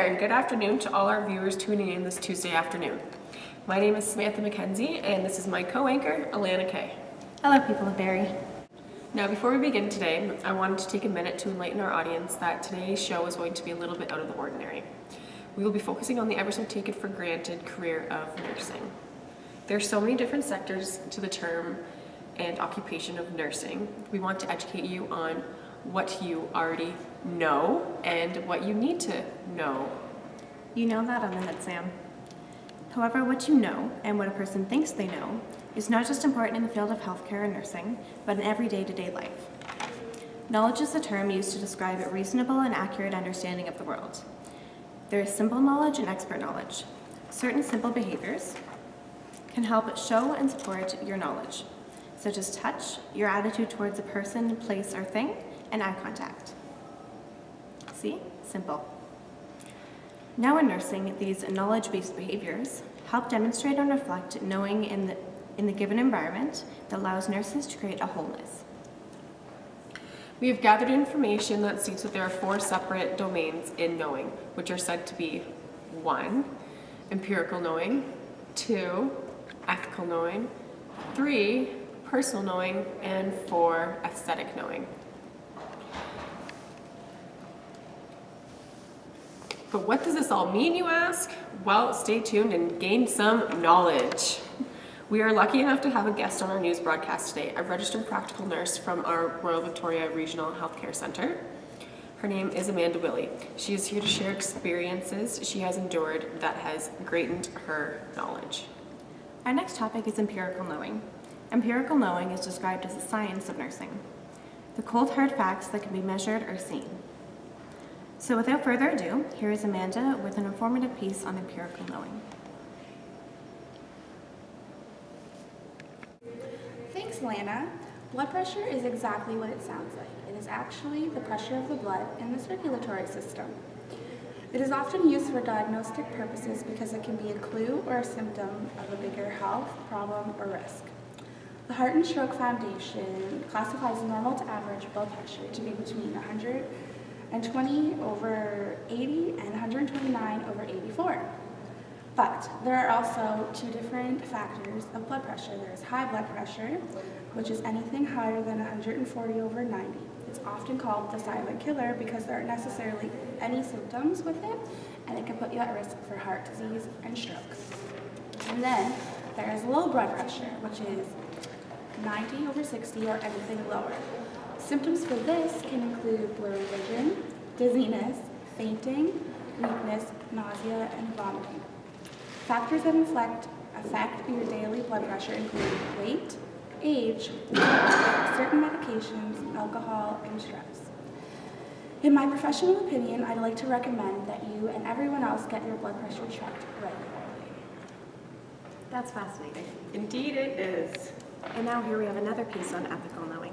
there, and good afternoon to all our viewers tuning in this Tuesday afternoon. My name is Samantha McKenzie, and this is my co-anchor, Alana Kay. Hello, people of Barrie. Now, before we begin today, I wanted to take a minute to enlighten our audience that today's show is going to be a little bit out of the ordinary. We will be focusing on the ever so take it for granted career of nursing. There are so many different sectors to the term and occupation of nursing. We want to educate you on what you already know and what you need to know. You know that on the head, Sam. However, what you know and what a person thinks they know is not just important in the field of healthcare and nursing, but in every day-to-day life. Knowledge is a term used to describe a reasonable and accurate understanding of the world. There is simple knowledge and expert knowledge. Certain simple behaviors can help show and support your knowledge, such as touch, your attitude towards a person, place, or thing, and eye contact. See? Simple. Now in nursing, these knowledge-based behaviors help demonstrate and reflect knowing in the given environment that allows nurses to create a wholeness. We have gathered information that states that there are 4 separate domains in knowing, which are said to be 1, empirical knowing, 2, ethical knowing, 3, personal knowing, and 4, aesthetic knowing. But what does this all mean, you ask? Well, stay tuned and gain some knowledge. We are lucky enough to have a guest on our news broadcast today, a registered practical nurse from our Royal Victoria Regional Healthcare Centre. Her name is Amanda Willie. She is here to share experiences she has endured that has greatened her knowledge. Our next topic is empirical knowing. Empirical knowing is described as the science of nursing, the cold hard facts that can be measured or seen. So without further ado, here is Amanda with an informative piece on empirical knowing. Thanks, Lana. Blood pressure is exactly what it sounds like. It is actually the pressure of the blood in the circulatory system. It is often used for diagnostic purposes because it can be a clue or a symptom of a bigger health problem or risk. The Heart and Stroke Foundation classifies normal to average blood pressure to be between 120/80 and 129/84. But there are also 2 different factors of blood pressure. There is high blood pressure, which is anything higher than 140/90. It's often called the silent killer because there aren't necessarily any symptoms with it, and it can put you at risk for heart disease and stroke. And then there is low blood pressure, which is 90/60 or anything lower. Symptoms for this can include blurry vision, dizziness, fainting, weakness, nausea, and vomiting. Factors that affect your daily blood pressure include weight, age, certain medications, alcohol, and stress. In my professional opinion, I'd like to recommend that you and everyone else get your blood pressure checked regularly. That's fascinating. Indeed it is. And now here we have another piece on ethical knowing.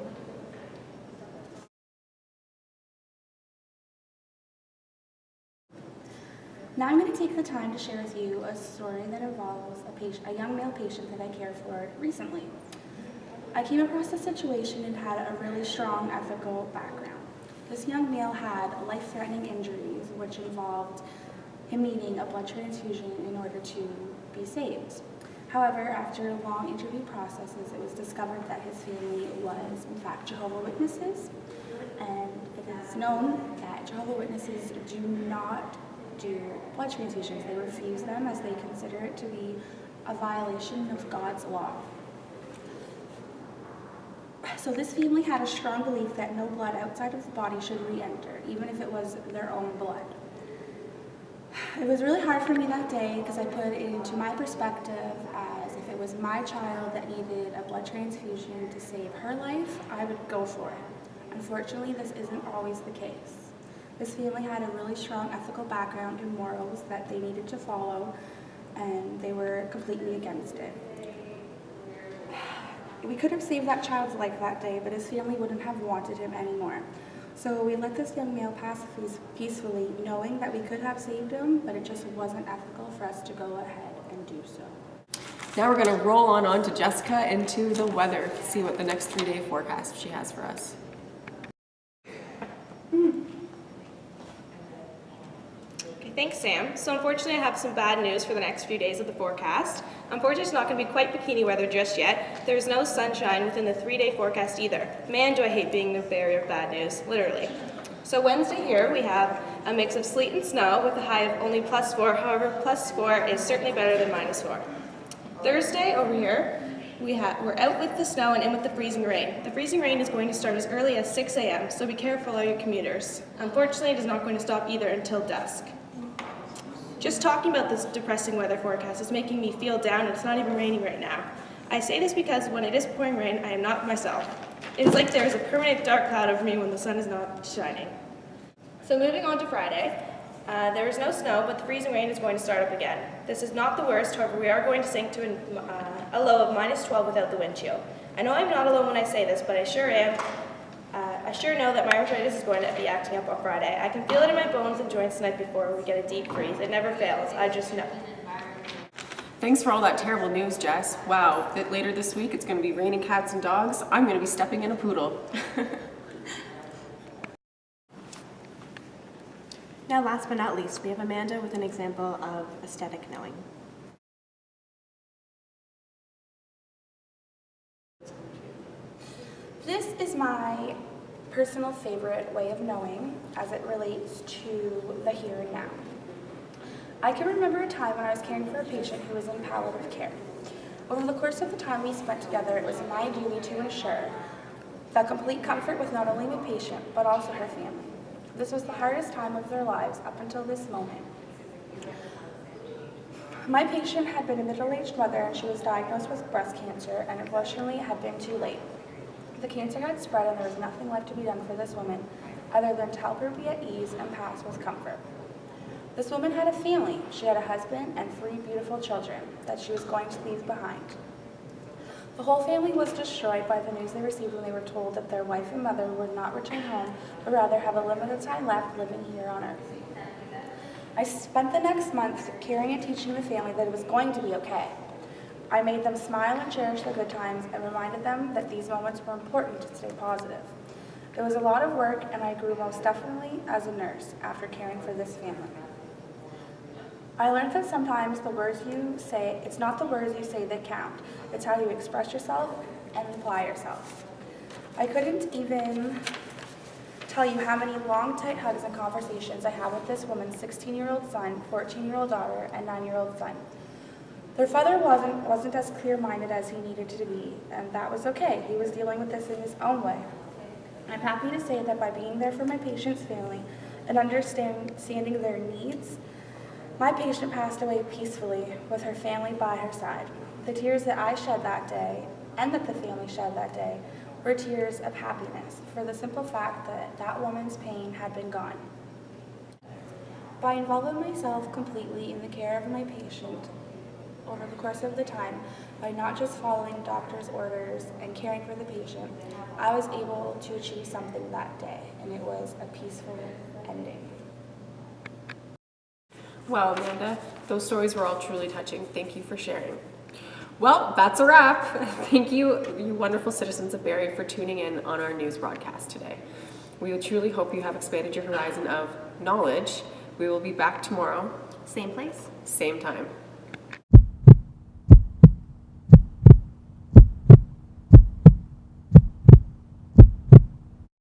Now I'm going to take the time to share with you a story that involves a young male patient that I cared for recently. I came across a situation and had a really strong ethical background. This young male had life-threatening injuries, which involved him needing a blood transfusion in order to be saved. However, after long interview processes, it was discovered that his family was, in fact, Jehovah's Witnesses, and it is known that Jehovah's Witnesses do not do blood transfusions. They refuse them as they consider it to be a violation of God's law. So this family had a strong belief that no blood outside of the body should re-enter, even if it was their own blood. It was really hard for me that day because I put it into my perspective as if it was my child that needed a blood transfusion to save her life, I would go for it. Unfortunately, this isn't always the case. This family had a really strong ethical background and morals that they needed to follow, and they were completely against it. We could have saved that child's life that day, but his family wouldn't have wanted him anymore. So we let this young male pass peacefully, knowing that we could have saved him, but it just wasn't ethical for us to go ahead and do so. Now we're going to roll on to Jessica and to the weather to see what the next 3-day forecast she has for us. Thanks, Sam. So unfortunately, I have some bad news for the next few days of the forecast. Unfortunately, it's not going to be quite bikini weather just yet. There's no sunshine within the 3-day forecast either. Man, do I hate being the bearer of bad news, literally. So Wednesday here, we have a mix of sleet and snow with a high of only +4. However, +4 is certainly better than -4. Thursday over here, we're out with the snow and in with the freezing rain. The freezing rain is going to start as early as 6 a.m., so be careful all your commuters. Unfortunately, it is not going to stop either until dusk. Just talking about this depressing weather forecast is making me feel down, and it's not even raining right now. I say this because when it is pouring rain, I am not myself. It is like there is a permanent dark cloud over me when the sun is not shining. So moving on to Friday, there is no snow, but the freezing rain is going to start up again. This is not the worst, however, we are going to sink to a low of -12 without the wind chill. I know I'm not alone when I say this, but I sure am. I sure know that my arthritis is going to be acting up on Friday. I can feel it in my bones and joints the night before we get a deep freeze. It never fails. I just know. Thanks for all that terrible news, Jess. Wow, that later this week it's going to be raining cats and dogs. I'm going to be stepping in a poodle. Now, last but not least, we have Amanda with an example of aesthetic knowing. This is my personal favorite way of knowing as it relates to the here and now. I can remember a time when I was caring for a patient who was in palliative care. Over the course of the time we spent together, it was my duty to ensure the complete comfort with not only my patient, but also her family. This was the hardest time of their lives up until this moment. My patient had been a middle-aged mother and she was diagnosed with breast cancer, and unfortunately it had been too late. The cancer had spread and there was nothing left to be done for this woman other than to help her be at ease and pass with comfort. This woman had a family. She had a husband and 3 beautiful children that she was going to leave behind. The whole family was destroyed by the news they received when they were told that their wife and mother would not return home, but rather have a limited time left living here on earth. I spent the next month caring and teaching the family that it was going to be okay. I made them smile and cherish the good times and reminded them that these moments were important to stay positive. It was a lot of work, and I grew most definitely as a nurse after caring for this family. I learned that sometimes the words you say, it's not the words you say that count, it's how you express yourself and apply yourself. I couldn't even tell you how many long, tight hugs and conversations I had with this woman's 16-year-old son, 14-year-old daughter, and 9-year-old son. Their father wasn't as clear-minded as he needed to be, and that was okay. He was dealing with this in his own way. I'm happy to say that by being there for my patient's family and understanding their needs, my patient passed away peacefully with her family by her side. The tears that I shed that day, and that the family shed that day, were tears of happiness for the simple fact that that woman's pain had been gone. By involving myself completely in the care of my patient over the course of the time, by not just following doctor's orders and caring for the patient, I was able to achieve something that day, and it was a peaceful ending. Wow, Amanda, those stories were all truly touching. Thank you for sharing. Well, that's a wrap. Thank you, you wonderful citizens of Barrie, for tuning in on our news broadcast today. We truly hope you have expanded your horizon of knowledge. We will be back tomorrow. Same place. Same time.